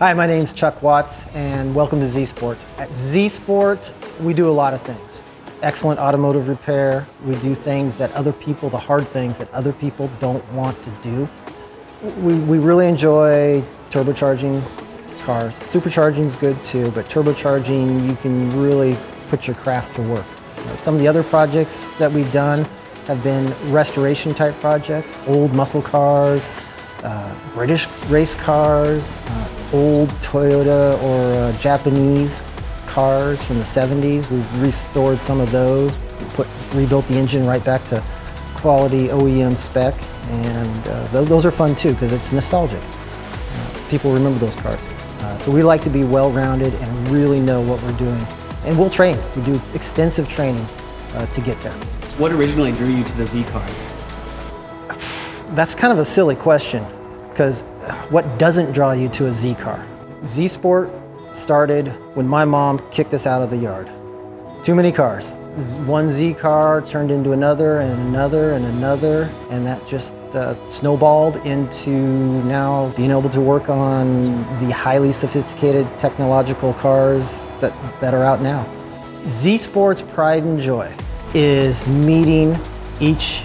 Hi, my name's Chuck Watts and welcome to Z Sport. At Z Sport, we do a lot of things. Excellent automotive repair. We do things that other people, the hard things that other people don't want to do. We really enjoy turbocharging cars. Supercharging is good too, but turbocharging, you can really put your craft to work. Some of the other projects that we've done have been restoration type projects, old muscle cars, British race cars, old Toyota or Japanese cars from the 70s. We've restored some of those, rebuilt the engine right back to quality OEM spec, and those are fun too because it's nostalgic. People remember those cars. So we like to be well-rounded and really know what we're doing. And we'll train. We do extensive training to get there. What originally drew you to the Z car? That's kind of a silly question, because what doesn't draw you to a Z car? Z Sport started when my mom kicked us out of the yard. Too many cars. One Z car turned into another and another and another, and that just snowballed into now being able to work on the highly sophisticated technological cars that are out now. Z Sport's pride and joy is meeting each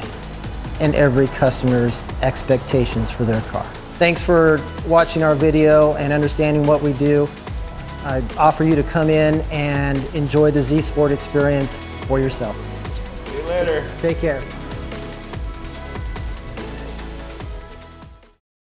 and every customer's expectations for their car. Thanks for watching our video and understanding what we do. I offer you to come in and enjoy the Z Sport experience for yourself. See you later. Take care.